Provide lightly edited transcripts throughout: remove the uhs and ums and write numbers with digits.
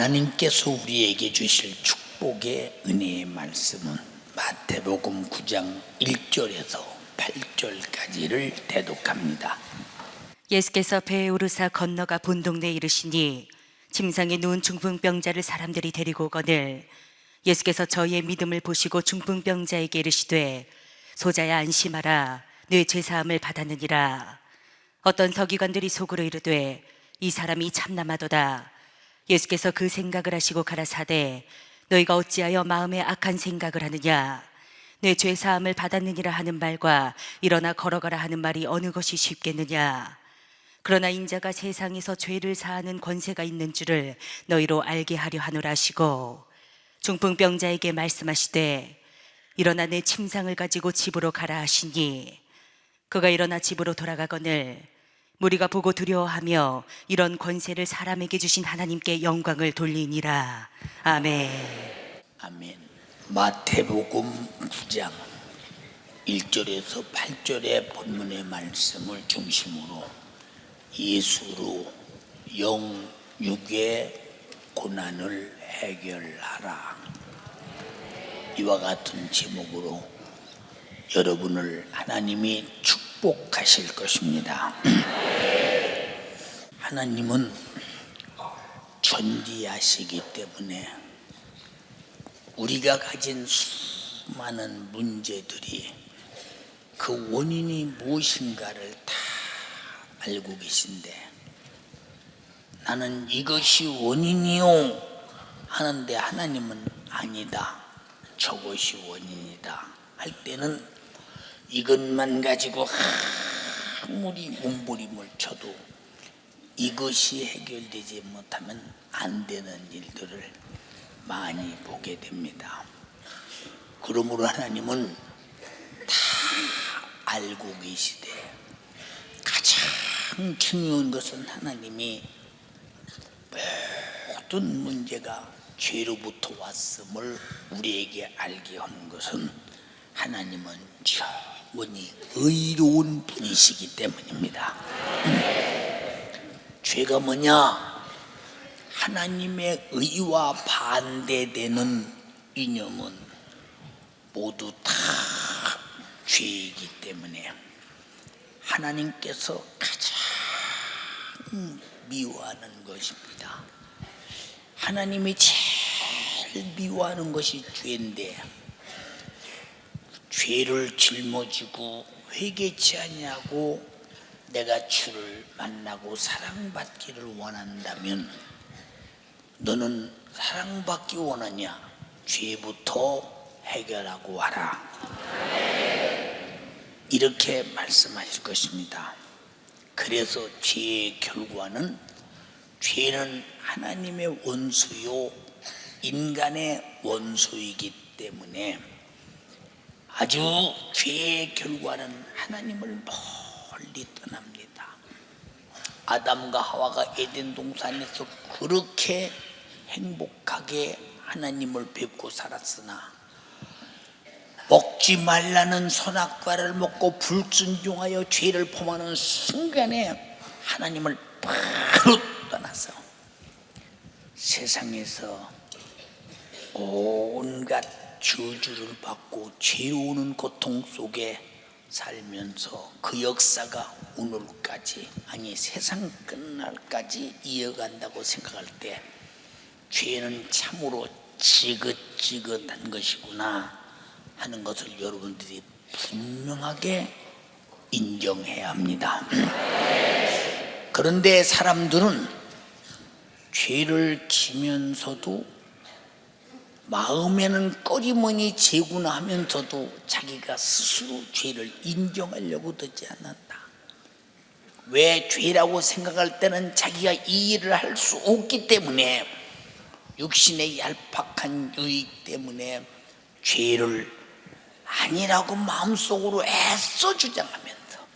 하나님께서 우리에게 주실 축복의 은혜의 말씀은 마태복음 9장 1절에서 8절까지를 대독합니다. 예수께서 배에 오르사 건너가 본 동네에 이르시니 침상에 누운 중풍병자를 사람들이 데리고 오거늘 예수께서 저희의 믿음을 보시고 중풍병자에게 이르시되 소자야 안심하라 네 죄사함을 받았느니라. 어떤 서기관들이 속으로 이르되 이 사람이 참남하도다. 예수께서 그 생각을 하시고 가라사대 너희가 어찌하여 마음에 악한 생각을 하느냐. 내 죄사함을 받았느니라 하는 말과 일어나 걸어가라 하는 말이 어느 것이 쉽겠느냐. 그러나 인자가 세상에서 죄를 사하는 권세가 있는 줄을 너희로 알게 하려 하노라 하시고 중풍병자에게 말씀하시되 일어나 내 침상을 가지고 집으로 가라 하시니 그가 일어나 집으로 돌아가거늘 무리가 보고 두려워하며 이런 권세를 사람에게 주신 하나님께 영광을 돌리니라. 아멘. 아멘. 마태복음 9장 1절에서 8절의 본문의 말씀을 중심으로 예수로 영육의 고난을 해결하라, 이와 같은 제목으로 여러분을 하나님이 축복하실 것입니다. 하나님은 전지하시기 때문에 우리가 가진 수많은 문제들이 그 원인이 무엇인가를 다 알고 계신데, 나는 이것이 원인이요 하는데 하나님은 아니다, 저것이 원인이다 할 때는 이것만 가지고 아무리 몸부림을 쳐도 이것이 해결되지 못하면 안 되는 일들을 많이 보게 됩니다. 그러므로 하나님은 다 알고 계시되 가장 중요한 것은 하나님이 모든 문제가 죄로부터 왔음을 우리에게 알게 하는 것은 하나님은 영원히 의로운 분이시기 때문입니다. 죄가 뭐냐? 하나님의 의와 반대되는 이념은 모두 다 죄이기 때문에 하나님께서 가장 미워하는 것입니다. 하나님이 제일 미워하는 것이 죄인데, 죄를 짊어지고 회개치 아니하고 내가 주를 만나고 사랑받기를 원한다면, 너는 사랑받기 원하냐? 죄부터 해결하고 와라, 이렇게 말씀하실 것입니다. 그래서 죄의 결과는, 죄는 하나님의 원수요 인간의 원수이기 때문에 아주 죄의 결과는 하나님을 멀리 떠납니다. 아담과 하와가 에덴 동산에서 그렇게 행복하게 하나님을 뵙고 살았으나 먹지 말라는 선악과를 먹고 불순종하여 죄를 범하는 순간에 하나님을 바로 떠나서 세상에서 온갖 저주를 받고 죄오는 고통 속에 살면서 그 역사가 오늘까지, 아니 세상 끝날까지 이어간다고 생각할 때 죄는 참으로 지긋지긋한 것이구나 하는 것을 여러분들이 분명하게 인정해야 합니다. 그런데 사람들은 죄를 지면서도 마음에는 꺼리머니 죄구나 하면서도 자기가 스스로 죄를 인정하려고 하지 않는다. 왜? 죄라고 생각할 때는 자기가 이 일을 할 수 없기 때문에, 육신의 얄팍한 유익 때문에 죄를 아니라고 마음속으로 애써 주장하면서,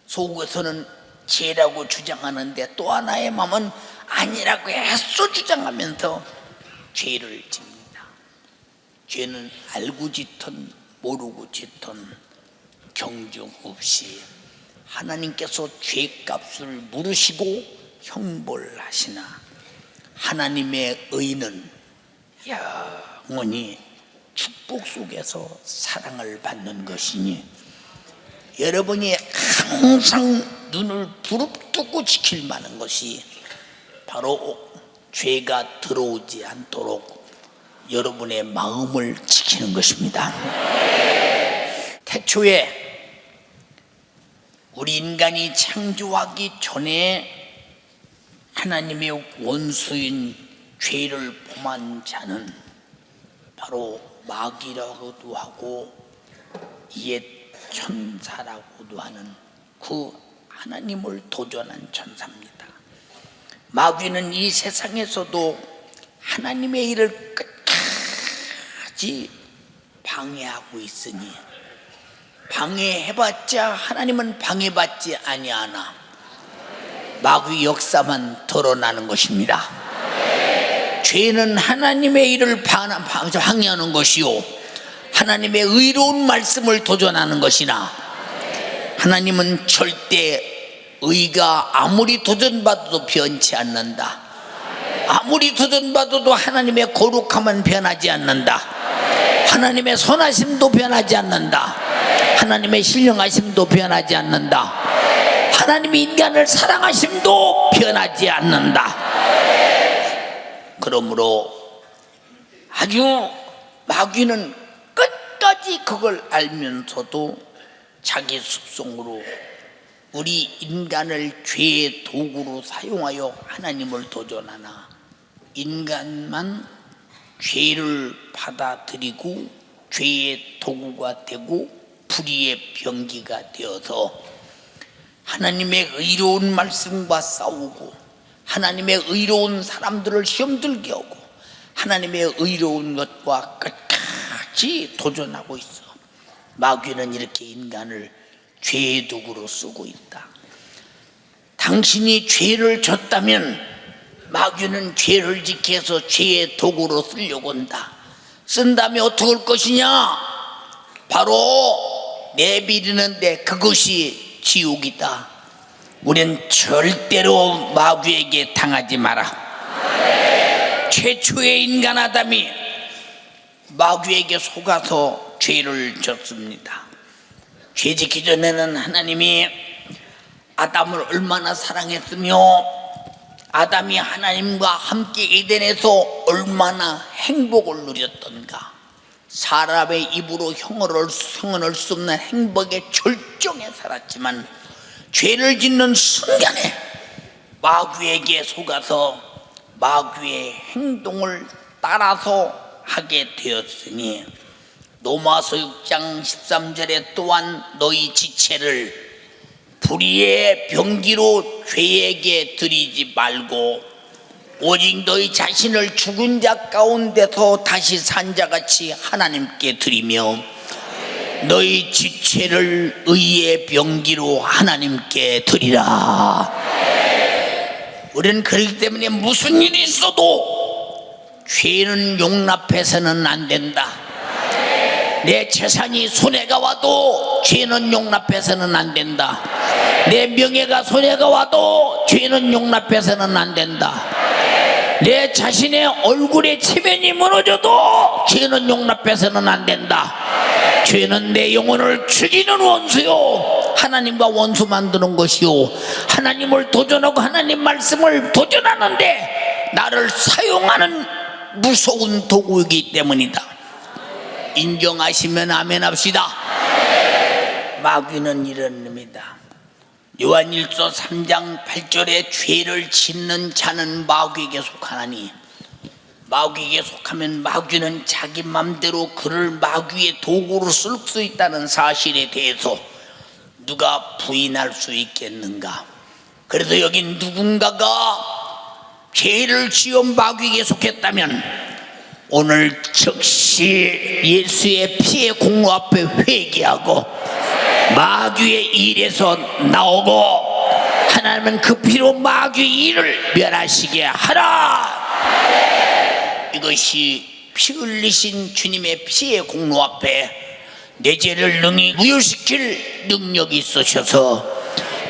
속에서는 죄라고 주장하는데 또 하나의 마음은 아니라고 애써 주장하면서 죄를 짓습니다. 죄는 알고 짓든 모르고 짓든 경중 없이 하나님께서 죄값을 물으시고 형벌하시나, 하나님의 의는 영원히 축복 속에서 사랑을 받는 것이니 여러분이 항상 눈을 부릅뜨고 지킬 만한 것이 바로 죄가 들어오지 않도록 여러분의 마음을 지키는 것입니다. 태초에 우리 인간이 창조하기 전에 하나님의 원수인 죄를 범한 자는 바로 마귀라고도 하고 옛 천사라고도 하는 그 하나님을 도전한 천사입니다. 마귀는 이 세상에서도 하나님의 일을 끝까지 방해하고 있으니 방해해봤자 하나님은 방해받지 아니하나 마귀 역사만 드러나는 것입니다. 죄는 하나님의 일을 방해하는 것이요 하나님의 의로운 말씀을 도전하는 것이나 하나님은 절대 의가 아무리 도전받아도 변치 않는다. 아무리 도전받아도 하나님의 거룩함은 변하지 않는다. 하나님의 선하심도 변하지 않는다. 하나님의 신령하심도 변하지 않는다. 하나님이 인간을 사랑하심도 변하지 않는다. 그러므로 아주 마귀는 끝까지 그걸 알면서도 자기 습성으로 우리 인간을 죄의 도구로 사용하여 하나님을 도전하나 인간만 죄를 받아들이고 죄의 도구가 되고 불의의 병기가 되어서 하나님의 의로운 말씀과 싸우고 하나님의 의로운 사람들을 시험 들게 하고 하나님의 의로운 것과 끝까지 도전하고 있어. 마귀는 이렇게 인간을 죄의 도구로 쓰고 있다. 당신이 죄를 졌다면 마귀는 죄를 지켜서 죄의 도구로 쓰려고 한다. 쓴 다음에 어떻게 할 것이냐? 바로 내비리는데 그것이 지옥이다. 우린 절대로 마귀에게 당하지 마라. 최초의 인간 아담이 마귀에게 속아서 죄를 졌습니다. 죄 짓기 전에는 하나님이 아담을 얼마나 사랑했으며 아담이 하나님과 함께 에덴에서 얼마나 행복을 누렸던가. 사람의 입으로 형언할 수 없는 행복의 절정에 살았지만 죄를 짓는 순간에 마귀에게 속아서 마귀의 행동을 따라서 하게 되었으니 로마서 6장 13절에 또한 너희 지체를 불의의 병기로 죄에게 드리지 말고 오직 너희 자신을 죽은 자 가운데서 다시 산 자같이 하나님께 드리며 너희 지체를 의의 병기로 하나님께 드리라. 우리는 그렇기 때문에 무슨 일이 있어도 죄는 용납해서는 안 된다. 내 재산이 손해가 와도 죄는 용납해서는 안 된다. 내 명예가 손해가 와도 죄는 용납해서는 안 된다. 내 자신의 얼굴에 체면이 무너져도 죄는 용납해서는 안 된다. 죄는 내 영혼을 죽이는 원수요 하나님과 원수 만드는 것이요 하나님을 도전하고 하나님 말씀을 도전하는데 나를 사용하는 무서운 도구이기 때문이다. 인정하시면 아멘 합시다. 마귀는 이런 놈이다. 요한일서 3장 8절에 죄를 짓는 자는 마귀에게 속하나니 마귀에게 속하면 마귀는 자기 맘대로 그를 마귀의 도구로 쓸 수 있다는 사실에 대해서 누가 부인할 수 있겠는가? 그래서 여기 누군가가 죄를 지어 마귀에게 속했다면 오늘 즉시 예수의 피의 공로 앞에 회개하고 마귀의 일에서 나오고 하나님은 그 피로 마귀의 일을 멸하시게 하라. 이것이 피 흘리신 주님의 피의 공로 앞에 내 죄를 능히 무효시킬 능력이 있으셔서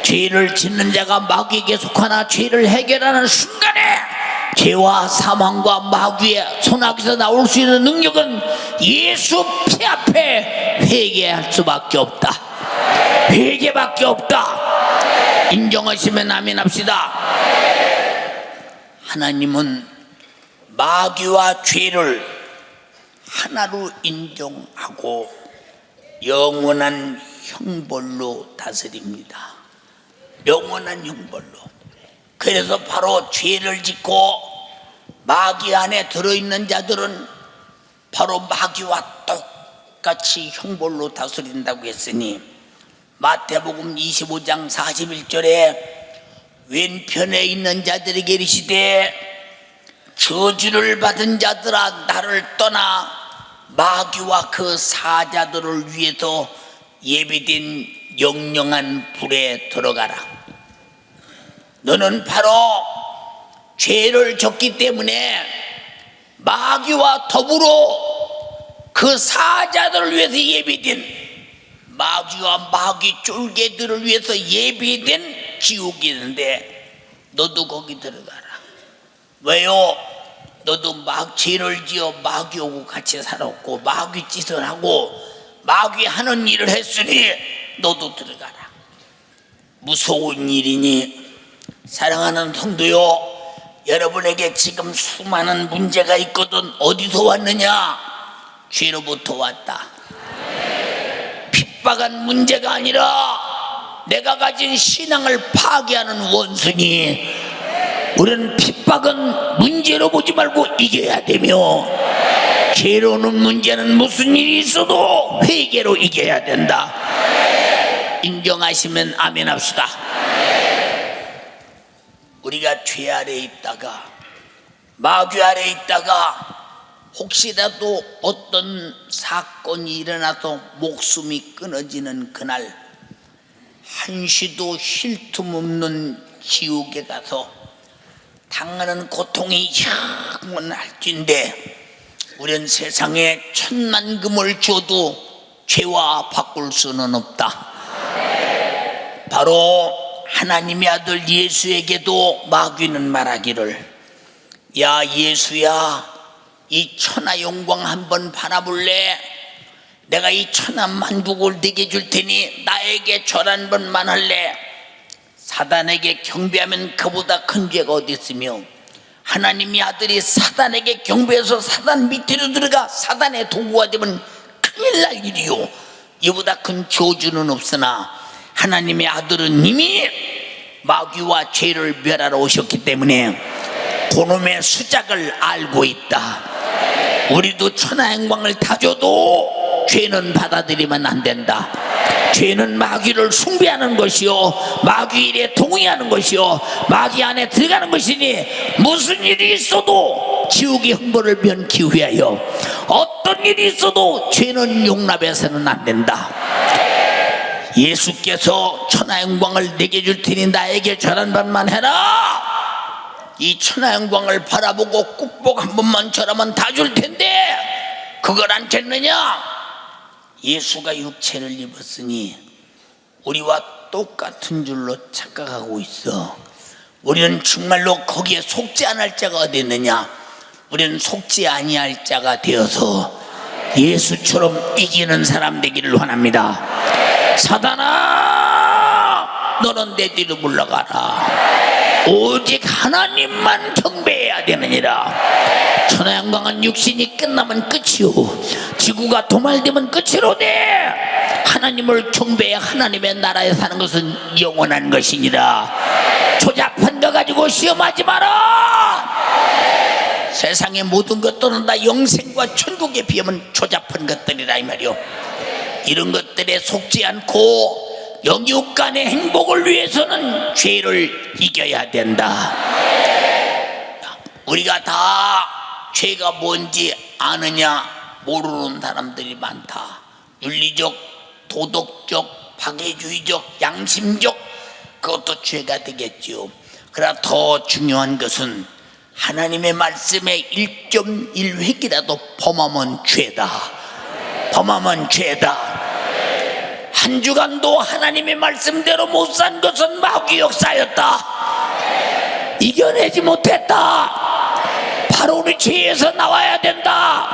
죄를 짓는 자가 마귀에게 속하나 죄를 해결하는 순간에 죄와 사망과 마귀의 손아귀에서 나올 수 있는 능력은 예수 피 앞에 회개할 수밖에 없다. 회개밖에 없다. 인정하시면 아멘 합시다. 하나님은 마귀와 죄를 하나로 인정하고 영원한 형벌로 다스립니다. 영원한 형벌로. 그래서 바로 죄를 짓고 마귀 안에 들어있는 자들은 바로 마귀와 똑같이 형벌로 다스린다고 했으니 마태복음 25장 41절에 왼편에 있는 자들에게 이르시되 저주를 받은 자들아 나를 떠나 마귀와 그 사자들을 위해서 예비된 영영한 불에 들어가라. 너는 바로 죄를 졌기 때문에 마귀와 더불어 그 사자들을 위해서 예비된 마귀와 마귀 쫄개들을 위해서 예비된 지옥이 있는데 너도 거기 들어가라. 왜요? 너도 죄를 지어 마귀하고 같이 살았고 마귀 짓을 하고 마귀 하는 일을 했으니 너도 들어가라. 무서운 일이니 사랑하는 성도요, 여러분에게 지금 수많은 문제가 있거든. 어디서 왔느냐? 죄로부터 왔다. 핍박한 문제가 아니라 내가 가진 신앙을 파괴하는 원수니 우리는 핍박은 문제로 보지 말고 이겨야 되며 죄로는 문제는 무슨 일이 있어도 회개로 이겨야 된다. 인정하시면 아멘 합시다. 우리가 죄 아래 있다가 마귀 아래 있다가 혹시라도 어떤 사건이 일어나서 목숨이 끊어지는 그날 한시도 쉴 틈 없는 지옥에 가서 당하는 고통이 영원할진데 우리는 세상에 천만금을 줘도 죄와 바꿀 수는 없다. 바로 하나님의 아들 예수에게도 마귀는 말하기를 야 예수야 이 천하 영광 한번 바라볼래? 내가 이 천하 만국을 네게 줄 테니 나에게 절 한 번만 할래? 사단에게 경배하면 그보다 큰 죄가 어디 있으며 하나님의 아들이 사단에게 경배해서 사단 밑으로 들어가 사단의 도구가 되면 큰일 날 일이요 이보다 큰 저주는 없으나 하나님의 아들은 이미 마귀와 죄를 멸하러 오셨기 때문에 그놈의 수작을 알고 있다. 우리도 천하영광을 다 줘도 죄는 받아들이면 안 된다. 죄는 마귀를 숭배하는 것이요 마귀 일에 동의하는 것이요 마귀 안에 들어가는 것이니 무슨 일이 있어도 지옥의 형벌을 면키 위하여 어떤 일이 있어도 죄는 용납해서는 안 된다. 예수께서 천하영광을 내게 줄 테니 나에게 절 한 번만 해라. 이 천하영광을 바라보고 꾹복 한 번만 절하면 다 줄 텐데 그걸 않겠느냐? 예수가 육체를 입었으니 우리와 똑같은 줄로 착각하고 있어. 우리는 정말로 거기에 속지 않을 자가 어디 있느냐? 우리는 속지 아니할 자가 되어서 예수처럼 이기는 사람 되기를 원합니다. 사단아 너는 내 뒤로 물러가라. 오직 하나님만 경배해야 되느니라. 천하영광은 육신이 끝나면 끝이요 지구가 도말되면 끝이로되 하나님을 경배해 하나님의 나라에 사는 것은 영원한 것이니라. 조잡한 거 가지고 시험하지 마라. 세상의 모든 것들은 다 영생과 천국에 비하면 조잡한 것들이라 이 말이요. 이런 것들에 속지 않고 영육간의 행복을 위해서는 죄를 이겨야 된다. 우리가 다 죄가 뭔지 아느냐 모르는 사람들이 많다. 윤리적, 도덕적, 파괴주의적, 양심적 그것도 죄가 되겠죠. 그러나 더 중요한 것은 하나님의 말씀에 1.1획이라도 범하면 죄다. 범하면 죄다. 한 주간도 하나님의 말씀대로 못 산 것은 마귀 역사였다. 이겨내지 못했다. 우리 죄에서 나와야 된다.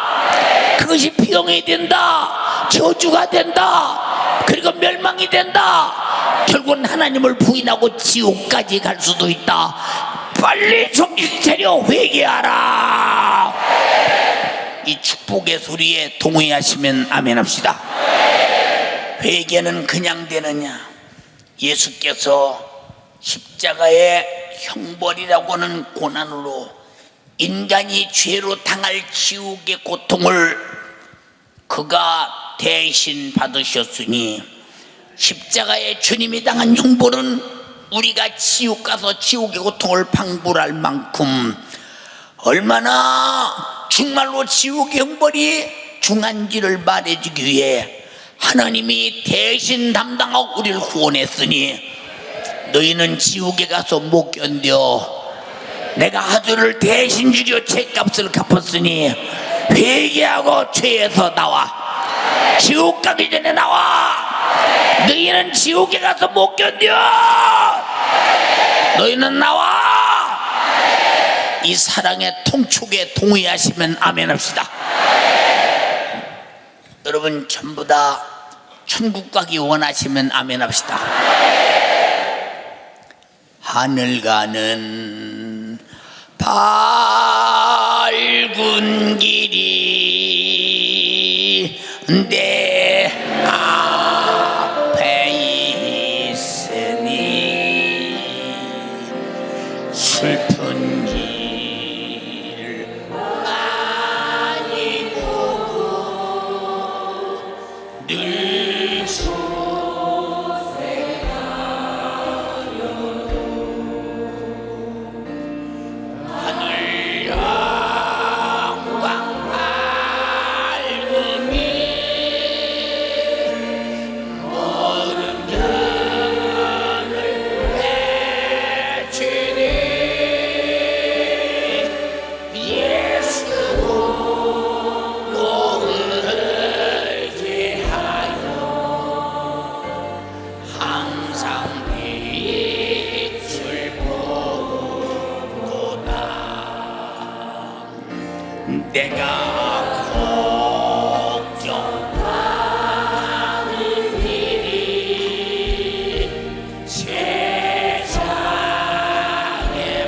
그것이 비용이 된다. 저주가 된다. 그리고 멸망이 된다. 결국은 하나님을 부인하고 지옥까지 갈 수도 있다. 빨리 정신 차려 회개하라. 이 축복의 소리에 동의하시면 아멘 합시다. 회개는 그냥 되느냐? 예수께서 십자가의 형벌이라고 하는 고난으로 인간이 죄로 당할 지옥의 고통을 그가 대신 받으셨으니 십자가의 주님이 당한 형벌은 우리가 지옥 가서 지옥의 고통을 방불할 만큼 얼마나 정말로 지옥의 형벌이 중한지를 말해주기 위해 하나님이 대신 담당하고 우리를 구원했으니 너희는 지옥에 가서 못 견뎌. 내가 하루를 대신 죽여 죄값을 갚았으니 회개하고 죄에서 나와. 지옥 가기 전에 나와. 너희는 지옥에 가서 못 견뎌. 너희는 나와. 이 사랑의 통촉에 동의하시면 아멘 합시다. 여러분 전부 다 천국 가기 원하시면 아멘 합시다. 하늘 가는 밝은 길이 내 앞에 있으니 슬픈 길 많이 보고 늘 하늘 영광 밝으니 모든 별을 외치니 예수로 의지하여 항상 빛을 보도다. 내가 걱정하는 일이 세상에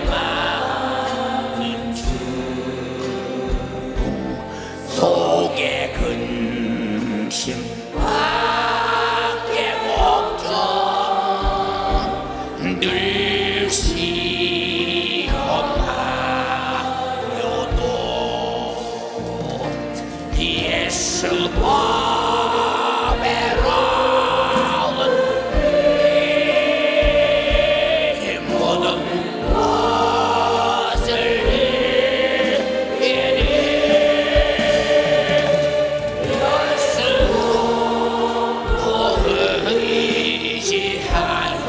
많은 주 속에 근심 밖에 걱정 늘 시험하여도 예수 아베라는 이 모든 것을 이니 예수 의지하여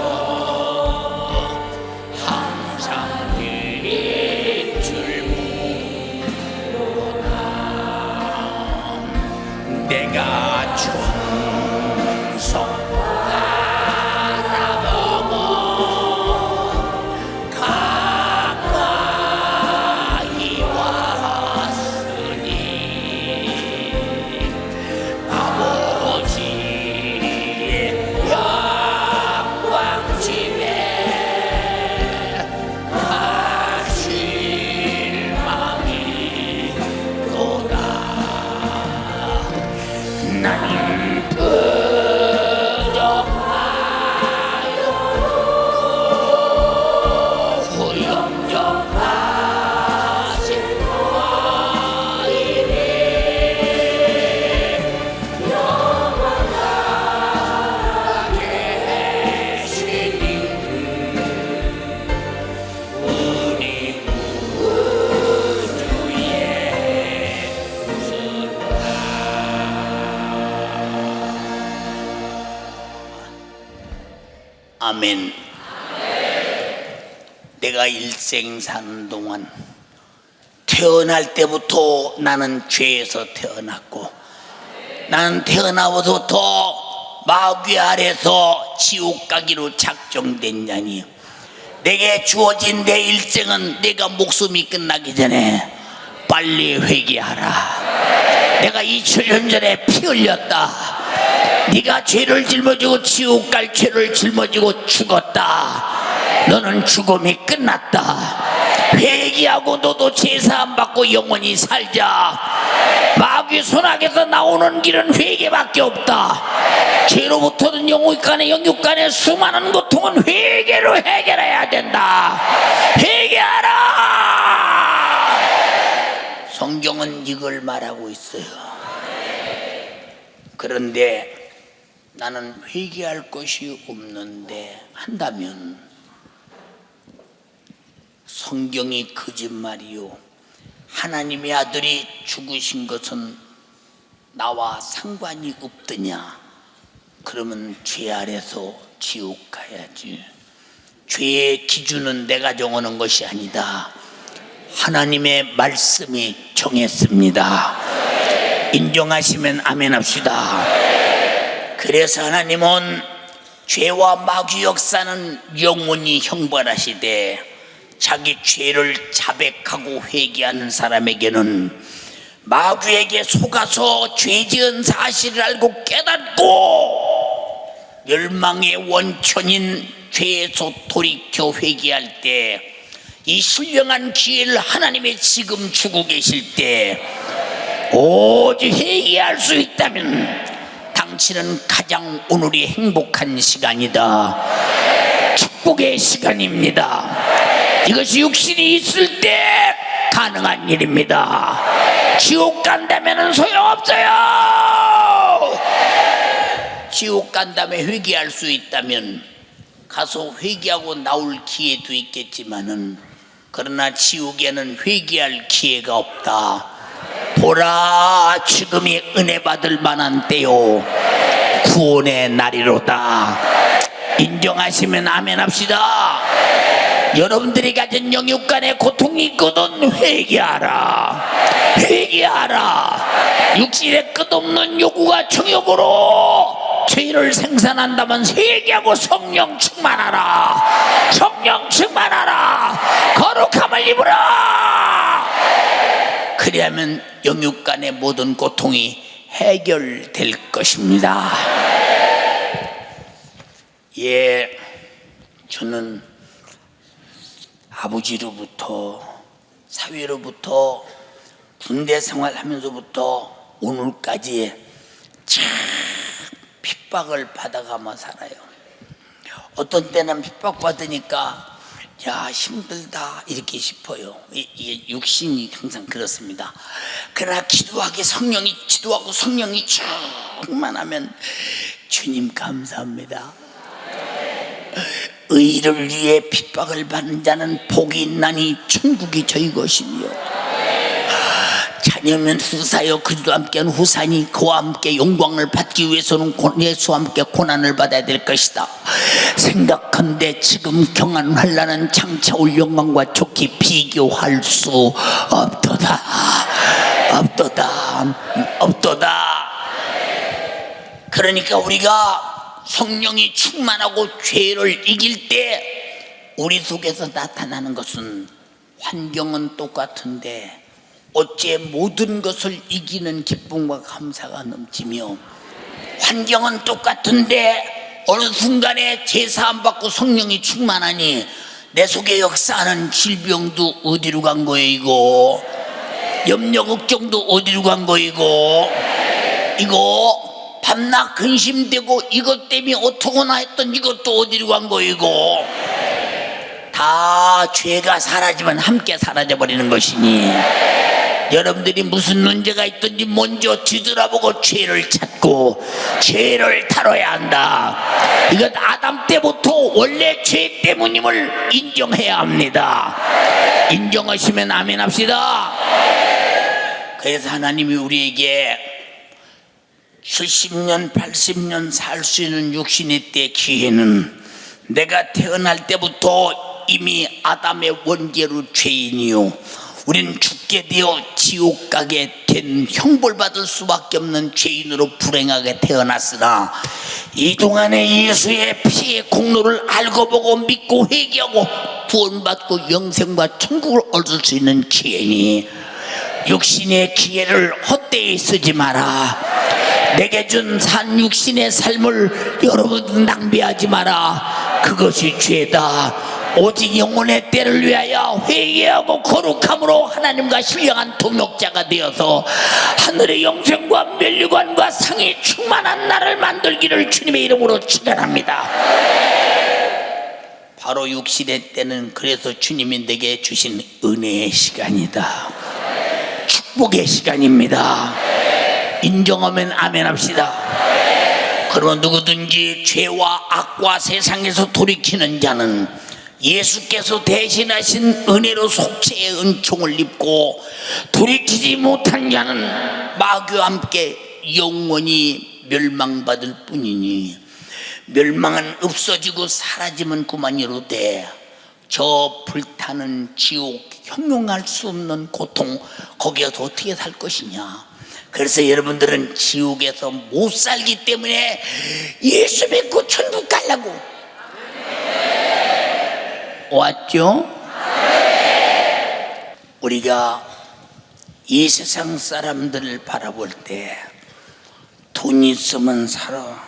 항상 빛을 보도다. 내가 충성 바라보고 가까이 왔으니 아버지의 영광 집에 가실 마음이 도다. 나는 부족하여 후영정하신 너희를 영원하게 계시니 우리 구주의 아멘. 내가 일생 사는 동안 태어날 때부터 나는 죄에서 태어났고 나는 태어나고부터 마귀 아래서 지옥 가기로 작정됐냐니 내게 주어진 내 일생은 내가 목숨이 끝나기 전에 빨리 회개하라. 내가 2000년 전에 피 흘렸다. 네가 죄를 짊어지고 지옥 갈 죄를 짊어지고 죽었다. 너는 죽음이 끝났다. 회개하고 너도 제사함 받고 영원히 살자. 마귀 손아귀에서 나오는 길은 회개밖에 없다. 죄로부터는 영육간의 수많은 고통은 회개로 해결해야 된다. 회개하라. 성경은 이걸 말하고 있어요. 그런데 나는 회개할 것이 없는데 한다면 성경이 거짓말이요. 하나님의 아들이 죽으신 것은 나와 상관이 없더냐? 그러면 죄 아래서 지옥 가야지. 죄의 기준은 내가 정하는 것이 아니다. 하나님의 말씀이 정했습니다. 인정하시면 아멘 합시다. 그래서 하나님은 죄와 마귀 역사는 영원히 형벌하시되 자기 죄를 자백하고 회개하는 사람에게는 마귀에게 속아서 죄 지은 사실을 알고 깨닫고 멸망의 원천인 죄에서 돌이켜 회개할 때 이 신령한 기회를 하나님이 지금 주고 계실 때 오직 회개할 수 있다면 당신은 가장 오늘이 행복한 시간이다. 축복의 시간입니다. 이것이 육신이 있을 때 가능한 일입니다. 지옥 간다면 소용없어요. 지옥 간다면 회개할 수 있다면 가서 회개하고 나올 기회도 있겠지만은 그러나 지옥에는 회개할 기회가 없다. 보라, 지금이 은혜 받을 만한 때요, 구원의 날이로다. 인정하시면 아멘 합시다. 여러분들이 가진 영육간의 고통이 있거든 회개하라. 회개하라. 육신의 끝없는 요구가 정욕으로 죄를 생산한다면 회개하고 성령 충만하라. 성령 충만하라. 거룩함을 입으라. 그리하면 영육간의 모든 고통이 해결될 것입니다. 예, 저는 아버지로부터 사회로부터 군대 생활하면서부터 오늘까지 참 핍박을 받아가며 살아요. 어떤 때는 핍박받으니까 야 힘들다 이렇게 싶어요. 이 육신이 항상 그렇습니다. 그러나 기도하고 성령이 충만하면 주님 감사합니다. 의를 위해 핍박을 받는 자는 복이 있나니 천국이 저희 것이니요. 자녀면 후사여 그리스도와 함께한 후사니 그와 함께 영광을 받기 위해서는 예수와 함께 고난을 받아야 될 것이다. 생각한데 지금 경한 환난은 장차 올 영광과 좋게 비교할 수 없도다. 그러니까 우리가 성령이 충만하고 죄를 이길 때 우리 속에서 나타나는 것은 환경은 똑같은데 어째 모든 것을 이기는 기쁨과 감사가 넘치며, 환경은 똑같은데 어느 순간에 제사함 받고 성령이 충만하니 내 속에 역사하는 질병도 어디로 간 거이고 염려 걱정도 어디로 간 거이고 이거 밤낮 근심되고 이것 때문에 어떡하나 했던 이것도 어디로 간 거이고 다 죄가 사라지면 함께 사라져버리는 것이니 여러분들이 무슨 문제가 있든지 먼저 뒤돌아보고 죄를 찾고 죄를 다뤄야 한다. 이건 아담 때부터 원래 죄 때문임을 인정해야 합니다. 인정하시면 아멘 합시다. 그래서 하나님이 우리에게 70년 80년 살 수 있는 육신의 때 기회는 내가 태어날 때부터 이미 아담의 원죄로 죄인이요 우린 죽게 되어 지옥 가게 된 형벌받을 수밖에 없는 죄인으로 불행하게 태어났으나 이 동안에 예수의 피의 공로를 알고 보고 믿고 회개하고 구원받고 영생과 천국을 얻을 수 있는 기회니 육신의 기회를 헛되이 쓰지 마라. 내게 준 산 육신의 삶을 여러분 낭비하지 마라. 그것이 죄다. 오직 영혼의 때를 위하여 회개하고 거룩함으로 하나님과 신령한 동역자가 되어서 하늘의 영생과 면류관과 상이 충만한 나를 만들기를 주님의 이름으로 축원합니다. 바로 육신의 때는 그래서 주님이 내게 주신 은혜의 시간이다. 축복의 시간입니다. 인정하면 아멘 합시다. 그러면 누구든지 죄와 악과 세상에서 돌이키는 자는 예수께서 대신하신 은혜로 속죄의 은총을 입고 돌이키지 못한 자는 마귀와 함께 영원히 멸망받을 뿐이니 멸망은 없어지고 사라지면 그만이로되 저 불타는 지옥 형용할 수 없는 고통 거기에서 어떻게 살 것이냐. 그래서 여러분들은 지옥에서 못 살기 때문에 예수 믿고 천국 가려고 왔죠? 우리가 이 세상 사람들을 바라볼 때 돈 있으면 살아,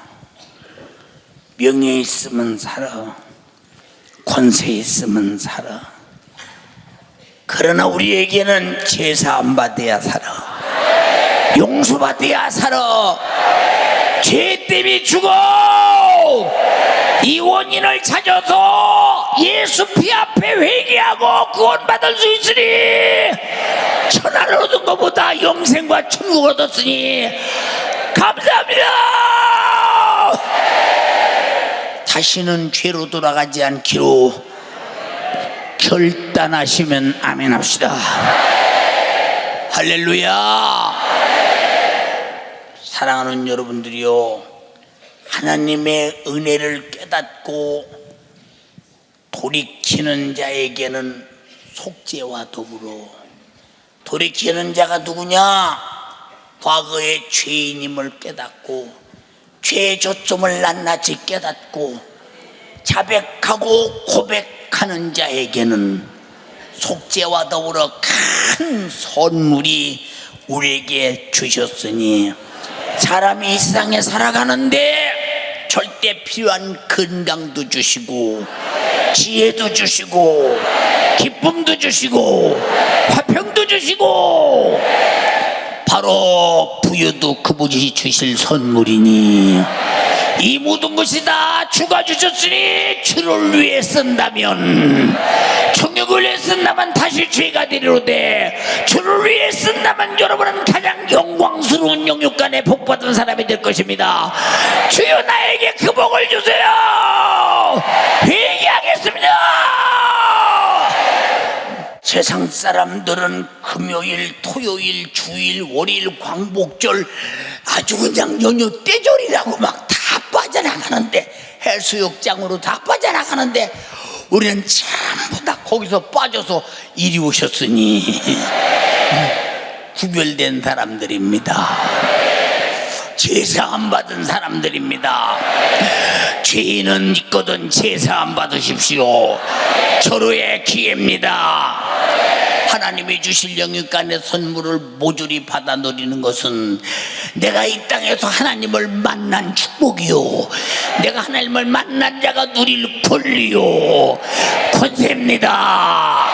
명예 있으면 살아, 권세 있으면 살아. 그러나 우리에게는 제사 안 받아야 살아, 용서받아야 살아. 죄 때문에 죽어. 이 원인을 찾아서 예수 피 앞에 회개하고 구원받을 수 있으니 천하를 얻은 것보다 영생과 천국을 얻었으니 감사합니다. 다시는 죄로 돌아가지 않기로 결단하시면 아멘 합시다. 할렐루야. 사랑하는 여러분들이요, 하나님의 은혜를 깨닫고 돌이키는 자에게는 속죄와 더불어, 돌이키는 자가 누구냐? 과거의 죄인임을 깨닫고 죄의 조점을 낱낱이 깨닫고 자백하고 고백하는 자에게는 속죄와 더불어 큰 선물이 우리에게 주셨으니 사람이 이 세상에 살아가는데 절대 필요한 건강도 주시고 지혜도 주시고 기쁨도 주시고 화평도 주시고 바로 부여도 그분이 주실 선물이니 이 모든 것이 다 주가 주셨으니 주를 위해 쓴다면, 정욕을 위해 쓴다면 다시 죄가 되리로되 주를 위해 쓴다면 여러분은 가장 영광스러운 영육간에 복받은 사람이 될 것입니다. 주여 나에게 그 복을 주세요. 회개하겠습니다. 세상 사람들은 금요일, 토요일, 주일, 월요일, 광복절 아주 그냥 연휴 떼절이라고 막 다 빠져나가는데, 해수욕장으로 다 빠져나가는데 우리는 전부 다 거기서 빠져서 이리 오셨으니 구별된 사람들입니다. 제사 안 받은 사람들입니다. 죄인은 있거든 제사 안 받으십시오. 절호의 기회입니다. 하나님이 주실 영육간의 선물을 모조리 받아 누리는 것은 내가 이 땅에서 하나님을 만난 축복이요, 내가 하나님을 만난 자가 누릴 권리요, 권세입니다.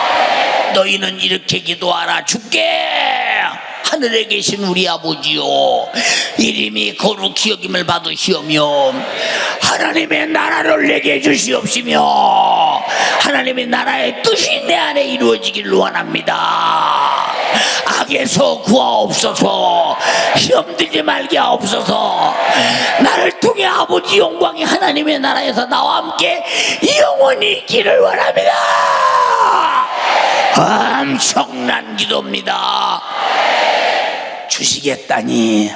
너희는 이렇게 기도하라. 주께 하늘에 계신 우리 아버지요, 이름이 거룩히 여김을 받으시오며 하나님의 나라를 내게 주시옵시며 하나님의 나라의 뜻이 내 안에 이루어지기를 원합니다. 악에서 구하옵소서. 시험 들지 말게 하옵소서. 나를 통해 아버지 영광이 하나님의 나라에서 나와 함께 영원히 있기를 원합니다. 엄청난 기도입니다. 주시겠다니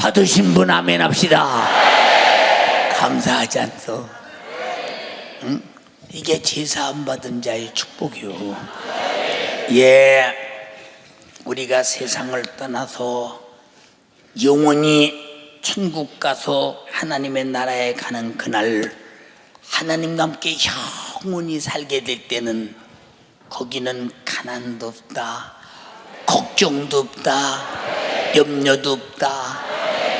받으신 분 아멘 합시다. 감사하지 않소? 응? 이게 제사 안 받은 자의 축복이요. 예, 우리가 세상을 떠나서 영원히 천국 가서 하나님의 나라에 가는 그날, 하나님과 함께 영원히 살게 될 때는 거기는 가난도 없다, 걱정 걱정도 없다, 염려도 없다,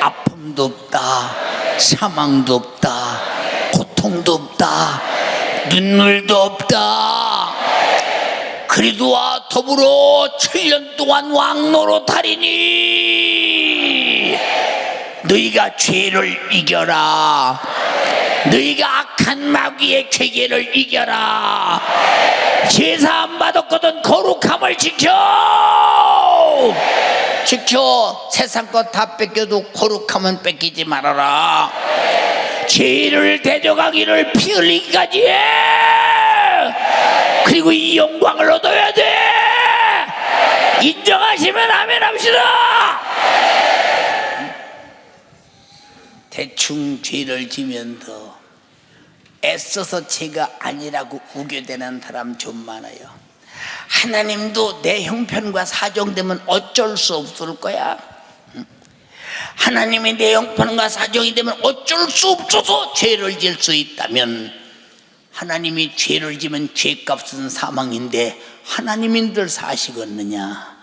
아픔도 없다, 사망도 없다, 고통도 없다, 눈물도 없다. 그리스도와 더불어 7년 동안 왕노릇하리니 너희가 죄를 이겨라. 너희가 악한 마귀의 괴계를 이겨라. 제사함 받았거든 거룩함을 지켜. 세상 것 다 뺏겨도 거룩함은 뺏기지 말아라. 죄를 대적하기를 피 흘리기까지 해. 그리고 이 영광을 얻어야 돼. 인정하시면 아멘 합시다. 대충 죄를 지면서 애써서 죄가 아니라고 우겨대는 사람 좀 많아요. 하나님도 내 형편과 사정되면 어쩔 수 없을 거야. 하나님이 내 형편과 사정이 되면 어쩔 수 없어서 죄를 질 수 있다면, 하나님이 죄를 지면 죄값은 사망인데 하나님인들 사시겠느냐?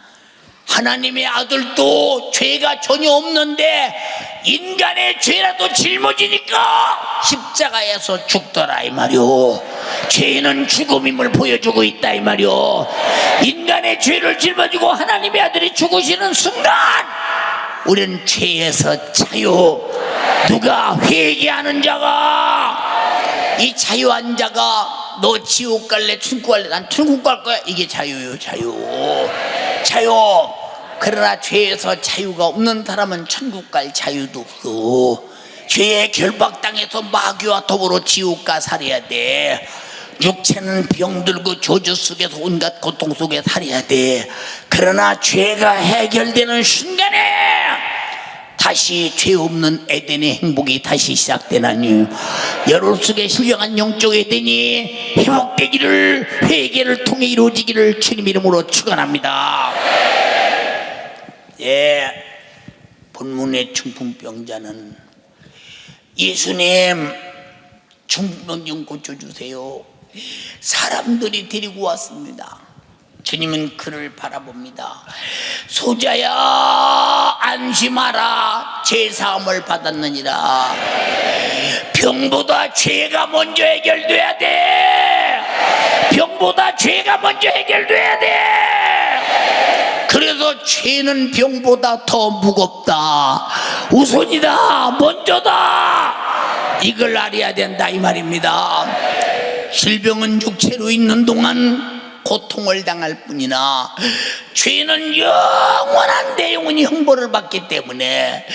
하나님의 아들도 죄가 전혀 없는데 인간의 죄라도 짊어지니까 십자가에서 죽더라 이 말이오. 죄는 죽음임을 보여주고 있다 이 말이오. 인간의 죄를 짊어지고 하나님의 아들이 죽으시는 순간 우리는 죄에서 자유. 누가 회개하는 자가, 이 자유한 자가 너 지옥 갈래 천국 갈래? 난 천국 갈 거야. 이게 자유요. 자유. 그러나 죄에서 자유가 없는 사람은 천국 갈 자유도 없어. 죄의 결박당해서 마귀와 더불어 지옥 가 살아야 돼. 육체는 병들고 저주 속에서 온갖 고통 속에 살아야 돼. 그러나 죄가 해결되는 순간에 다시 죄 없는 에덴의 행복이 다시 시작되나니, 여러 속에 신령한 영적 에덴이 회복되기를, 회개를 통해 이루어지기를 주님 이름으로 축원합니다. 예, 본문의 중풍병자는 예수님 중풍병 좀 고쳐주세요. 사람들이 데리고 왔습니다. 주님은 그를 바라봅니다. 소자야 안심하라, 제사함을 받았느니라. 병보다 죄가 먼저 해결돼야 돼. 병보다 죄가 먼저 해결돼야 돼. 그래서 죄는 병보다 더 무겁다, 우선이다, 먼저다, 이걸 알아야 된다 이 말입니다. 질병은 육체로 있는 동안 고통을 당할 뿐이나 죄는 영원한 내 영혼이 형벌을 받기 때문에,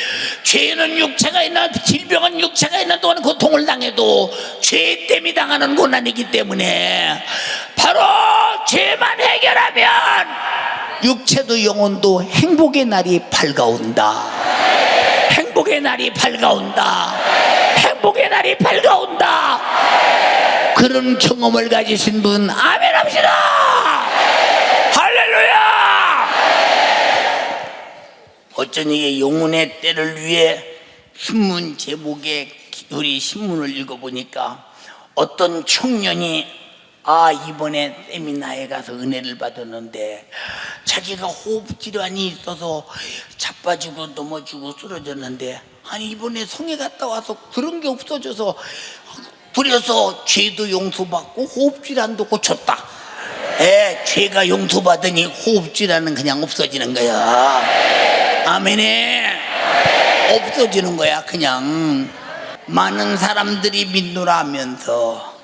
죄는 육체가 있는, 질병은 육체가 있는 동안 고통을 당해도 죄 때문에 당하는 고난이기 때문에, 바로 죄만 해결하면 육체도 영혼도 행복의 날이 밝아온다. 행복의 날이 밝아온다. 행복의 날이 밝아온다. 그런 경험을 가지신 분 아멘 합시다. 할렐루야. 어쩌니 영혼의 때를 위해 신문 제목에 우리 신문을 읽어보니까 어떤 청년이 이번에 세미나에 가서 은혜를 받았는데 자기가 호흡질환이 있어서 자빠지고 넘어지고 쓰러졌는데, 아니 이번에 성에 갔다 와서 그런 게 없어져서 그래서 죄도 용서받고 호흡질환도 고쳤다. 죄가 용서받으니 호흡질환은 그냥 없어지는 거야. 아멘에. 없어지는 거야 그냥. 많은 사람들이 믿노라 하면서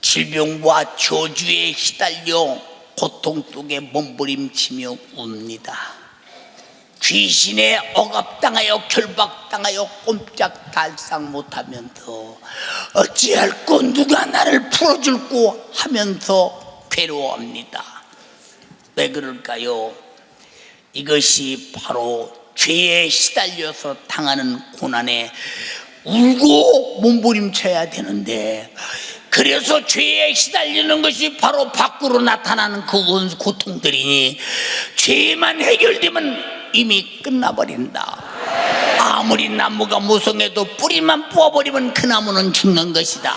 질병과 저주에 시달려 고통 속에 몸부림치며 웁니다. 귀신에 억압당하여 결박당하여 꼼짝달싹 못하면서 어찌할꼬 누가 나를 풀어줄꼬 하면서 괴로워합니다. 왜 그럴까요? 이것이 바로 죄에 시달려서 당하는 고난에 울고 몸부림쳐야 되는데, 그래서 죄에 시달리는 것이 바로 밖으로 나타나는 그 고통들이니, 죄만 해결되면 이미 끝나버린다. 아무리 나무가 무성해도 뿌리만 뽑아버리면 그 나무는 죽는 것이다.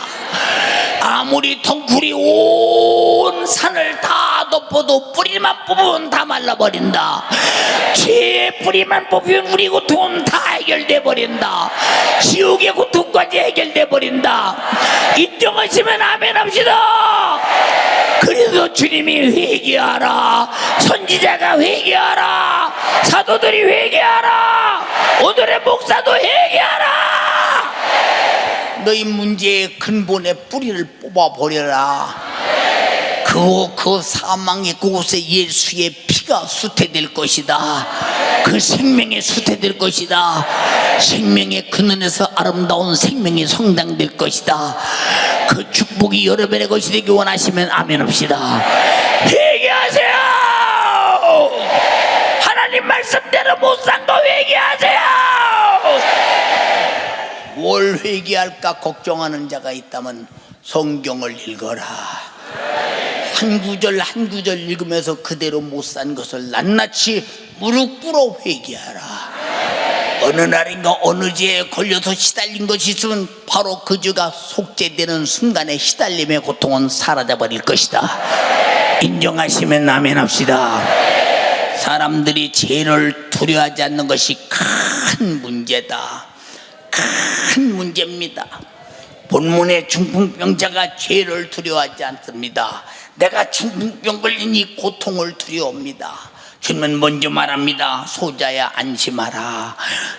아무리 덩굴이 온 산을 다 덮어도 뿌리만 뽑으면 다 말라버린다. 죄의 뿌리만 뽑으면 우리 고통은 다 해결돼 버린다. 지옥의 고통까지 해결돼 버린다. 인정하시면 아멘 합시다. 그래서 주님이 회개하라, 선지자가 회개하라, 사도들이 회개하라, 오늘의 목사도 회개하라. 너희 문제의 근본의 뿌리를 뽑아버려라. 그 사망의 그곳에 예수의 피가 수태될 것이다. 그 생명의 수태될 것이다. 생명의 근원에서 아름다운 생명이 성장될 것이다. 그 축복이 여러분의 것이 되기 원하시면 아멘 합시다. 회개하세요. 하나님 말씀대로 못 산 거 회개하세요. 뭘 회개할까 걱정하는 자가 있다면 성경을 읽어라. 한 구절 한 구절 읽으면서 그대로 못 산 것을 낱낱이 무릎 꿇어 회개하라. 어느 날인가 어느 죄에 걸려서 시달린 것이 있으면 바로 그 죄가 속죄되는 순간에 시달림의 고통은 사라져버릴 것이다. 인정하시면 아멘 합시다. 사람들이 죄를 두려워하지 않는 것이 큰 문제다. 큰 문제입니다. 본문의 중풍병자가 죄를 두려워하지 않습니다. 내가 중풍병 걸린 이 고통을 두려워합니다. 주님은 먼저 말합니다. 소자야 안심하라.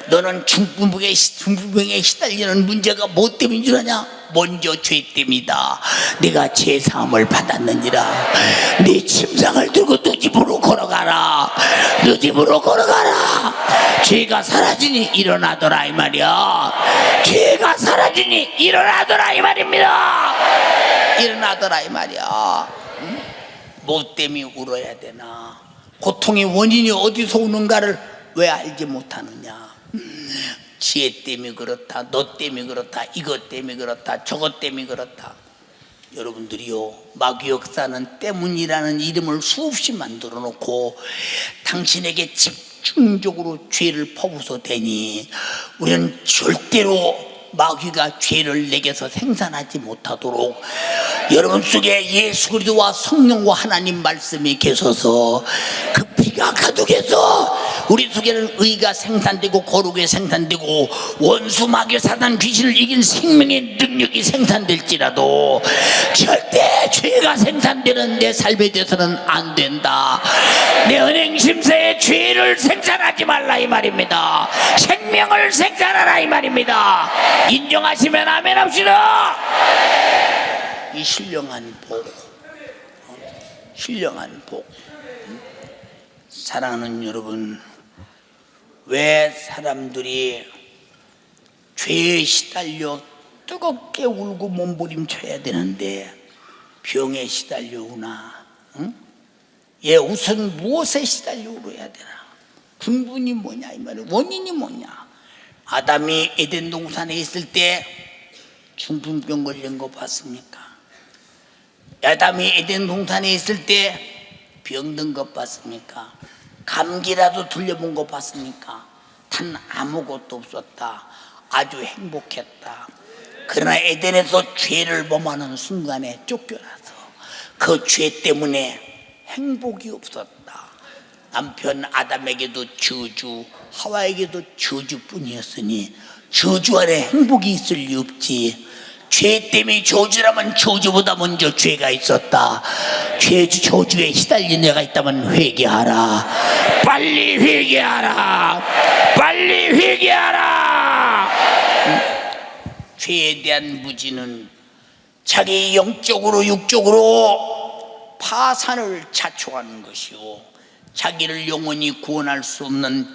너는 중풍병에 시달리는 문제가 뭐 때문인 줄 아냐? 먼저 죄 때문이다. 네가 죄 사함을 받았느니라. 네 침상을 들고 너 집으로 걸어가라. 너 집으로 걸어가라. 죄가 사라지니 일어나더라 이 말이야. 죄가 사라지니 일어나더라 이 말입니다. 일어나더라 이 말이야. 응? 뭐 때문에 울어야 되나? 고통의 원인이 어디서 오는가를 왜 알지 못하느냐? 지혜 때문에 그렇다, 너 때문에 그렇다, 이것 때문에 그렇다, 저것 때문에 그렇다. 여러분들이요, 마귀 역사는 때문이라는 이름을 수없이 만들어 놓고 당신에게 집중적으로 죄를 퍼부어 대니 우리는 절대로 마귀가 죄를 내게서 생산하지 못하도록 여러분 속에 예수 그리스도와 성령과 하나님 말씀이 계셔서 그 피가 가득해서 우리 속에는 의가 생산되고 거룩이 생산되고 원수 마귀 사단 귀신을 이긴 생명의 능력이 생산될지라도 절대 죄가 생산되는 내 삶에 대해서는 안 된다. 내 은행 심사에 죄를 생산하지 말라 이 말입니다. 생명을 생산하라 이 말입니다. 인정하시면 아멘 합시다. 이 신령한 복, 신령한 복. 사랑하는 여러분, 왜 사람들이 죄에 시달려 뜨겁게 울고 몸부림쳐야 되는데 병에 시달려오나? 응? 얘 우선 무엇에 시달려 울어야 되나? 근본이 뭐냐 이 말이야. 원인이 뭐냐? 아담이 에덴 동산에 있을 때 중풍병 걸린 거 봤습니까? 아담이 에덴 동산에 있을 때 병든 것 봤습니까? 감기라도 들려본 거 봤습니까? 단 아무것도 없었다. 아주 행복했다. 그러나 에덴에서 죄를 범하는 순간에 쫓겨나서 그 죄 때문에 행복이 없었다. 남편 아담에게도 저주, 하와에게도 저주뿐이었으니 저주 안에 행복이 있을 리 없지. 죄 때문에 저주라면 저주보다 먼저 죄가 있었다. 저주에 시달린 애가 있다면 회개하라. 빨리 회개하라. 빨리 회개하라. 죄에 대한 무지는 자기 영적으로 육적으로 파산을 자초하는 것이요, 자기를 영원히 구원할 수 없는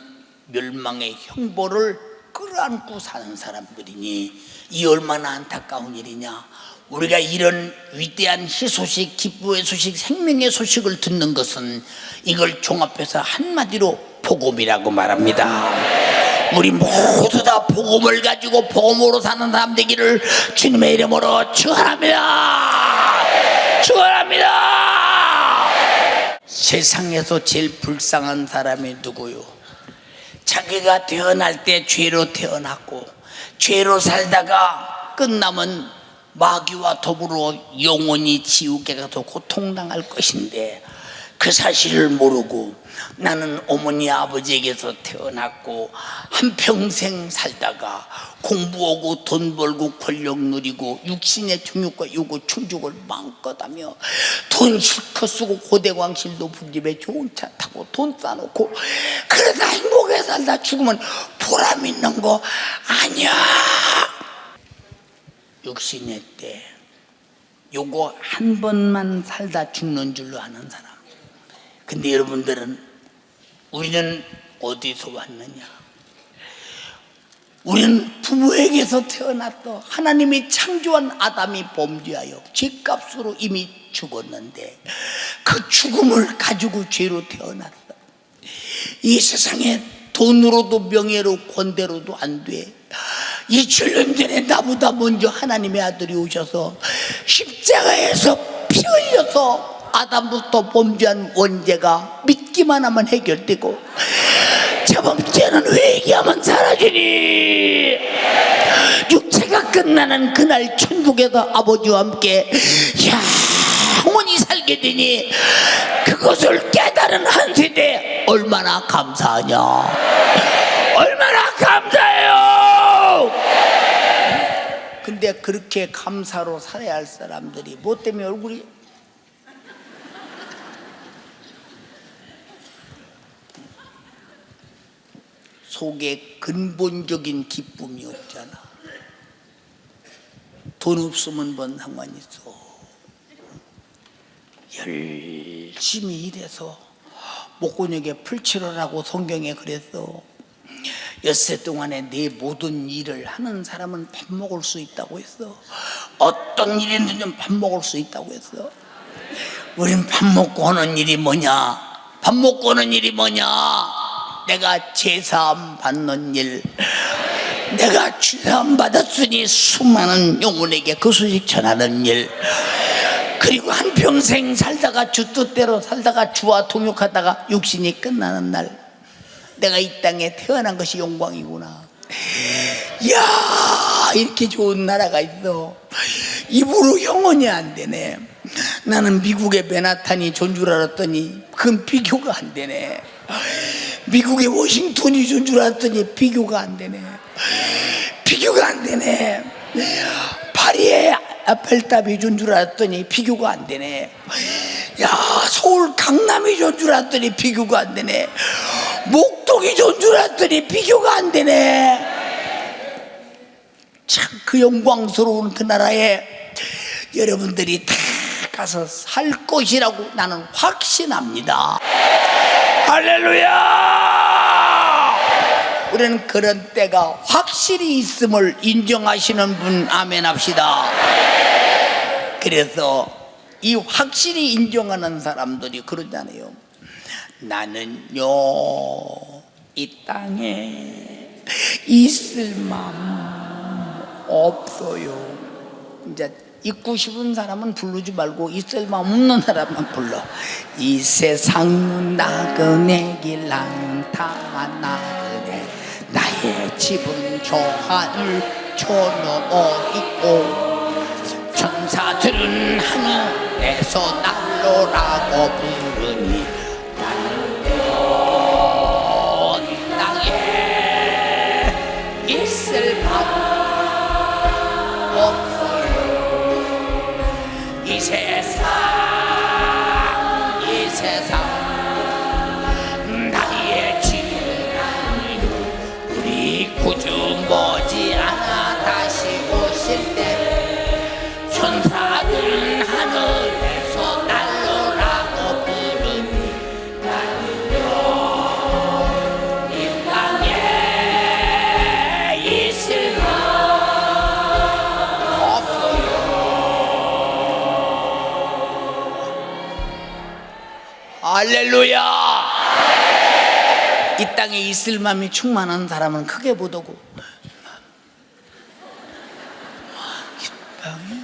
멸망의 형벌을 끌어안고 사는 사람들이니 이 얼마나 안타까운 일이냐. 우리가 이런 위대한 희소식, 기쁨의 소식, 생명의 소식을 듣는 것은 이걸 종합해서 한마디로 복음이라고 말합니다. 우리 모두 다 복음을 가지고 복음으로 사는 사람 되기를 주님의 이름으로 축원합니다. 축원합니다. 세상에서 제일 불쌍한 사람이 누구요? 자기가 태어날 때 죄로 태어났고 죄로 살다가 끝나면 마귀와 더불어 영원히 지옥에 가서 고통당할 것인데 그 사실을 모르고 나는 어머니 아버지에게서 태어났고 한평생 살다가 공부하고 돈 벌고 권력 누리고 육신의 정욕과 요구 충족을 마음껏 하며 돈 실컷 쓰고 고대광실 높은 집에 좋은 차 타고 돈 쌓아놓고 그러다 행복하게 살다 죽으면 보람 있는 거 아니야. 육신의 때 요거 한 번만 살다 죽는 줄로 아는 사람. 근데 여러분들은 우리는 어디서 왔느냐? 우리는 부모에게서 태어났어. 하나님이 창조한 아담이 범죄하여 죄값으로 이미 죽었는데 그 죽음을 가지고 죄로 태어났어. 이 세상에 돈으로도 명예로 권대로도 안 돼. 2000년 전에 나보다 먼저 하나님의 아들이 오셔서 십자가에서 피 흘려서 아담부터 범죄한 원죄가 믿기만 하면 해결되고 저범죄는 회개하면 사라지니 육체가 끝나는 그날 천국에서 아버지와 함께 영원히 살게 되니 그것을 깨달은 한 세대 얼마나 감사하냐. 얼마나 감사해요. 근데 그렇게 감사로 살아야 할 사람들이 뭐 때문에 얼굴이 속에 근본적인 기쁨이 없잖아. 돈 없으면 뭔 상관이 있어. 열심히 일해서 목곤역에 풀칠하라고 성경에 그랬어. 엿새 동안에 내 모든 일을 하는 사람은 밥 먹을 수 있다고 했어. 어떤 일이든 밥 먹을 수 있다고 했어. 우린 밥 먹고 하는 일이 뭐냐? 밥 먹고 하는 일이 뭐냐? 내가 제사함 받는 일, 내가 죄사함 받았으니 수많은 영혼에게 그 소식 전하는 일, 그리고 한평생 살다가 주 뜻대로 살다가 주와 동역하다가 육신이 끝나는 날 내가 이 땅에 태어난 것이 영광이구나. 이야, 이렇게 좋은 나라가 있어. 입으로 영원히 안 되네. 나는 미국의 맨하탄이 존 줄 알았더니 그건 비교가 안 되네. 미국의 워싱턴이 존 줄 알았더니 비교가 안 되네. 비교가 안 되네. 파리의 아펠탑이 존 줄 알았더니 비교가 안 되네. 야, 서울 강남이 존 줄 알았더니 비교가 안 되네. 목동이 존 줄 알았더니 비교가 안 되네. 참 그 영광스러운 그 나라에 여러분들이 다 가서 살 것이라고 나는 확신합니다. 할렐루야! 우리는 그런 때가 확실히 있음을 인정하시는 분 아멘 합시다. 그래서 이 확실히 인정하는 사람들이 그러잖아요. 나는요 이 땅에 있을 마음 없어요. 이제 있고 싶은 사람은 부르지 말고 있을 마음 없는 사람만 불러. 이 세상 나그네 랑타나그네 나의 집은 저 하늘 저 너머 있고 천사들은 하늘에서 날로라고 부르니 나는 이 땅에 있을 마음 없어요. 이 세상 나의 집은 우리 구주 머지않아 다시 오실 때 천사들은 하늘에서 날로라고 부르니 나는요 이 땅에 있을 마 할렐루야. 이 땅에 있을 마음이 충만한 사람은 크게 보더고 이 땅에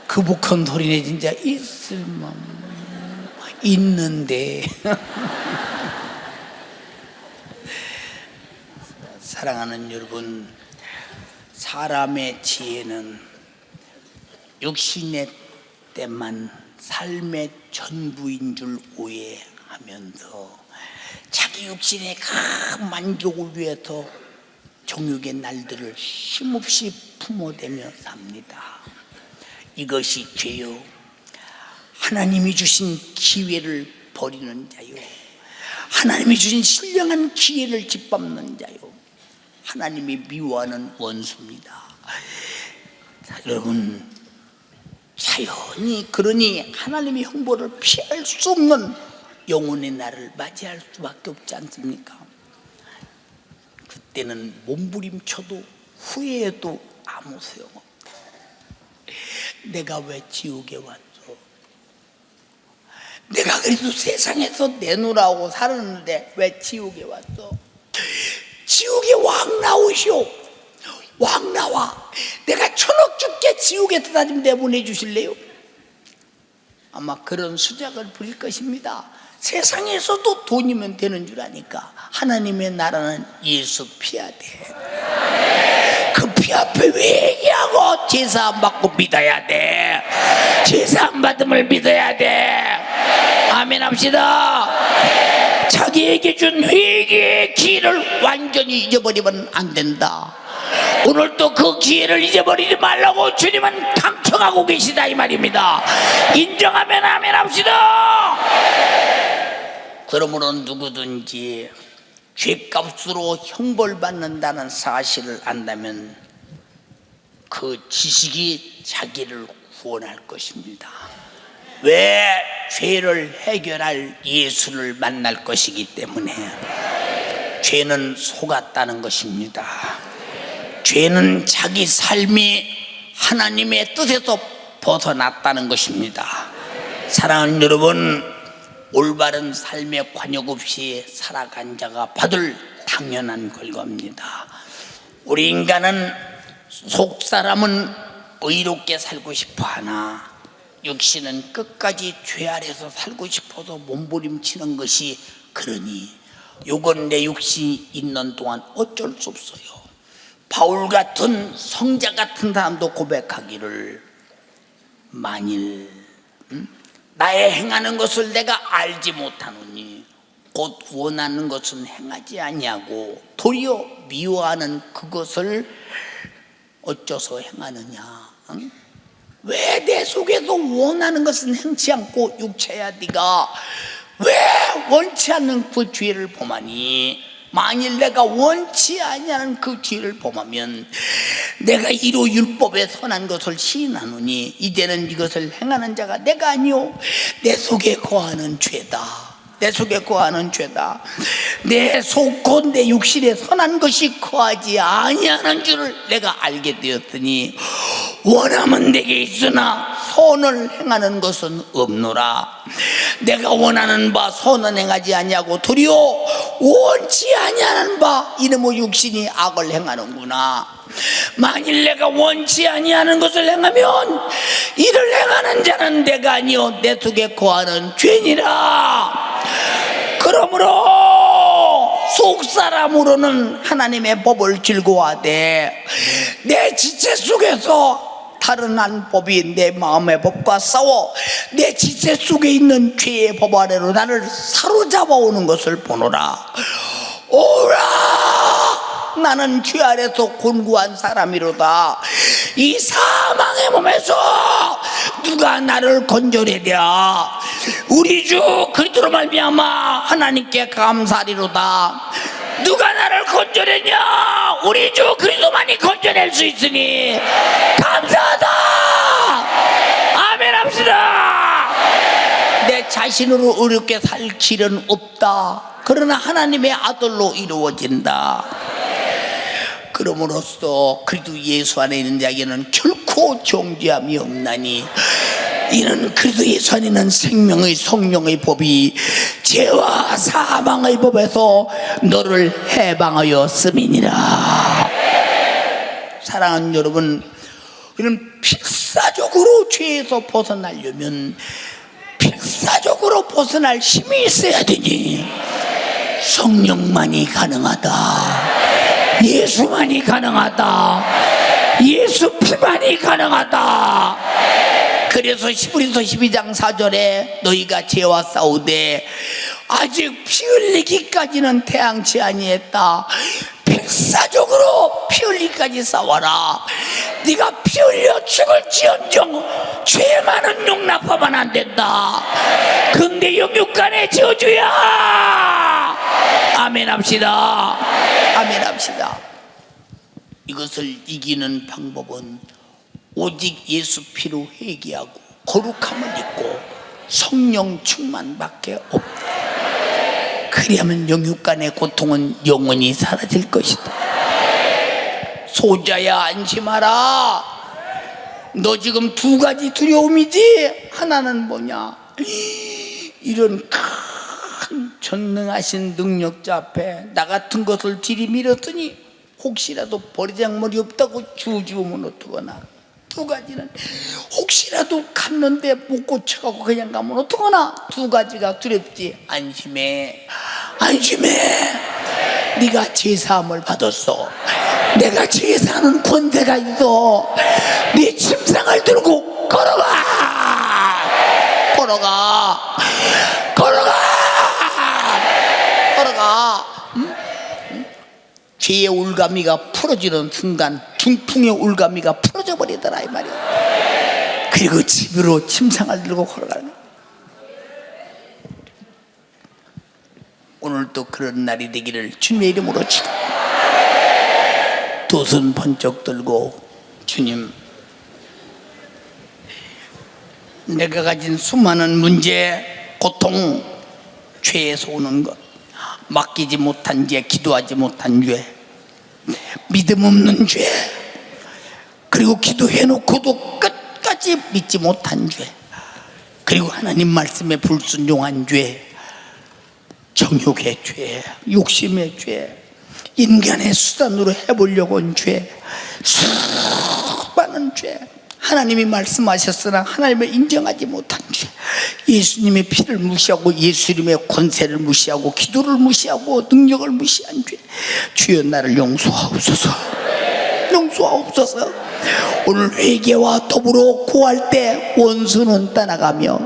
그복한 소리네. 진짜 있을 마음 있는데 사랑하는 여러분, 사람의 지혜는 육신의 때만 삶의 전부인 줄 오해하면서 자기 육신의 그 만족을 위해서 정욕의 날들을 힘없이 품어대며 삽니다. 이것이 죄요. 하나님이 주신 기회를 버리는 자요. 하나님이 주신 신령한 기회를 짓밟는 자요. 하나님이 미워하는 원수입니다. 자, 여러분, 자연히 그러니 하나님의 형벌을 피할 수 없는 영혼의 날을 맞이할 수밖에 없지 않습니까? 그때는 몸부림쳐도 후회해도 아무 소용없다. 내가 왜 지옥에 왔어? 내가 그래도 세상에서 내놓으라고 살았는데 왜 지옥에 왔어? 지옥에 왕 나오시오. 왕 나와. 내가 천억 죽게 지옥에 떠다니면 내보내 주실래요? 아마 그런 수작을 부릴 것입니다. 세상에서도 돈이면 되는 줄 아니까 하나님의 나라는 예수 피해야 돼. 그 피 앞에 왜 얘기하고 제사 안 받고 믿어야 돼. 제사 안 받음을 믿어야 돼. 아멘 합시다. 자기에게 준 회개의 기회를 완전히 잊어버리면 안 된다. 오늘 또 그 기회를 잊어버리지 말라고 주님은 강청하고 계시다 이 말입니다. 인정하면 아멘 합시다. 그러므로 누구든지 죄값으로 형벌받는다는 사실을 안다면 그 지식이 자기를 구원할 것입니다. 왜? 죄를 해결할 예수를 만날 것이기 때문에. 죄는 속았다는 것입니다. 죄는 자기 삶이 하나님의 뜻에서 벗어났다는 것입니다. 사랑하는 여러분, 올바른 삶의 관역 없이 살아간 자가 받을 당연한 결과입니다. 우리 인간은 속사람은 의롭게 살고 싶어 하나 육신은 끝까지 죄 아래서 살고 싶어서 몸부림치는 것이 그러니 요건 내 육신이 있는 동안 어쩔 수 없어요. 바울 같은 성자 같은 사람도 고백하기를 만일 나의 행하는 것을 내가 알지 못하노니 곧 원하는 것은 행하지 아니하고 도리어 미워하는 그것을 어째서 행하느냐. 왜 내 속에서 원하는 것은 행치 않고 육체야 네가 왜 원치 않는 그 죄를 범하니? 만일 내가 원치 아니하는 그 죄를 범하면 내가 이로 율법에 선한 것을 시인하노니 이제는 이것을 행하는 자가 내가 아니오 내 속에 거하는 죄다. 내 속에 거하는 죄다. 내 속 곧 내 육신에 선한 것이 거하지 아니하는 줄을 내가 알게 되었더니 원함은 내게 있으나 선을 행하는 것은 없노라. 내가 원하는 바 선은 행하지 아니하고 도리어 원치 아니하는 바 이놈의 육신이 악을 행하는구나. 만일 내가 원치 아니하는 것을 행하면 이를 행하는 자는 내가 아니요 내 속에 거하는 죄니라. 그러므로 속사람으로는 하나님의 법을 즐거워하되 내 지체 속에서 다른 한 법이 내 마음의 법과 싸워 내 지체 속에 있는 죄의 법 아래로 나를 사로잡아 오는 것을 보노라. 오라, 나는 죄 아래서 곤고한 사람이로다. 이 사망의 몸에서 누가 나를 건져내랴. 우리 주 그리스도로 말미암아 하나님께 감사리로다. 누가 나를 건져내냐? 우리 주 그리스도만이 건져낼 수 있으니 감사하다. 아멘 합시다. 내 자신으로 어렵게 살 길은 없다. 그러나 하나님의 아들로 이루어진다. 그럼으로써 그리스도 예수 안에 있는 자에게는 결코 정죄함이 없나니 이는 그리스도 예수 안에 있는 생명의 성령의 법이 죄와 사망의 법에서 너를 해방하였음이니라. 사랑하는 여러분, 우리는 필사적으로 죄에서 벗어나려면 필사적으로 벗어날 힘이 있어야 되니 성령만이 가능하다. 예수만이 가능하다. 예수 피만이 가능하다. 그래서 히브리서 12장 4절에 너희가 죄와 싸우되 아직 피 흘리기까지는 태양치 아니했다. 필사적으로 피 흘리기까지 싸워라. 네가 피 흘려 죽을지언정 죄 많은 용납하면 안 된다. 근데 영육간의 저주야. 아멘 합시다. 아멘 합시다. 이것을 이기는 방법은 오직 예수 피로 회개하고 거룩함을 입고 성령 충만밖에 없다. 그리하면 영육간의 고통은 영원히 사라질 것이다. 소자야 안심하라. 너 지금 두 가지 두려움이지. 하나는 뭐냐? 이런 큰 전능하신 능력자 앞에 나 같은 것을 들이밀었더니 혹시라도 버리장머리 없다고 주우면 어떡하나. 두 가지는 혹시라도 갔는데 못 고쳐가고 그냥 가면 어떡하나. 두 가지가 두렵지. 안심해. 안심해. 네가 제사함을 받았어. 내가 제사하는 권세가 있어. 네 침상을 들고 걸어가. 걸어가. 걸어가. 걸어가. 응? 죄의 올가미가 풀어지는 순간 중풍의 올가미가 풀어져 버리더라 이 말이야. 그리고 집으로 침상을 들고 걸어가는 거야. 오늘도 그런 날이 되기를 주님의 이름으로 축원합니다. 두 손 번쩍 들고 주님, 내가 가진 수많은 문제, 고통, 죄에서 오는 것, 맡기지 못한 죄, 기도하지 못한 죄, 믿음 없는 죄, 그리고 기도해놓고도 끝까지 믿지 못한 죄, 그리고 하나님 말씀에 불순종한 죄, 정욕의 죄, 욕심의 죄, 인간의 수단으로 해보려고 한 죄, 수많은 죄, 하나님이 말씀하셨으나 하나님을 인정하지 못한 죄, 예수님의 피를 무시하고 예수님의 권세를 무시하고 기도를 무시하고 능력을 무시한 죄, 주여 나를 용서하옵소서. 용서하옵소서. 오늘 회개와 더불어 구할 때 원수는 떠나가며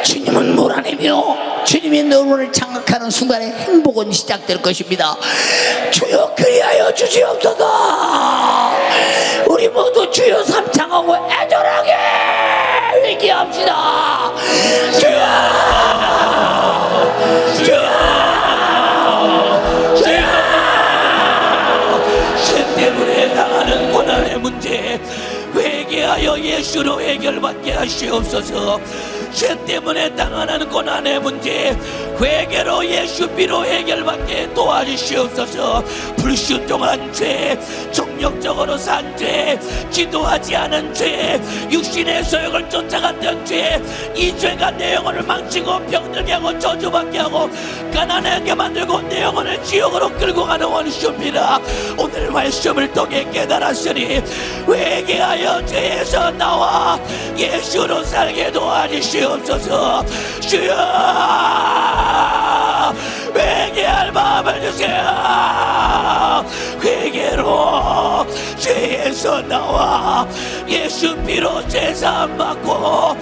주님은 몰아내며 주님의 너를 장악하는 순간에 행복은 시작될 것입니다. 주여 그리하여 주시옵소서. 우리 모두 주여 삼창하고 애절하게 회개합시다. 주여 주여 주여. 죄 때문에 당하는 고난의 문제 회개하여 예수로 해결받게 하시옵소서. 죄 때문에 당하는 고난의 문제 회개로 예수 피로 해결받게 도와주시옵소서. 불순종한 죄, 정력적으로 산 죄, 기도하지 않은 죄, 육신의 소욕을 쫓아갔던 죄, 이 죄가 내 영혼을 망치고 병들게 하고 저주받게 하고 가난하게 만들고 내 영혼을 지옥으로 끌고 가는 원수입니다. 오늘 말씀을 통해 깨달았으니 회개하여 죄에서 나와 예수로 살게 도와주시옵소서. 주여 회개할 마음을 주세요. 회개로 죄에서 나와 예수 피로 제사함 받고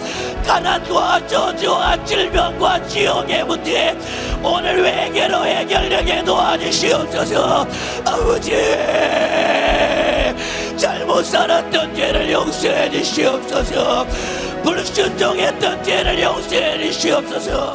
가난과 저주와 질병과 지옥의 문제 오늘 회개로 해결되게 도와주시옵소서. 아버지 잘못 살았던 죄를 용서해 주시옵소서. 불순종했던 죄를 용서해 주시옵소서.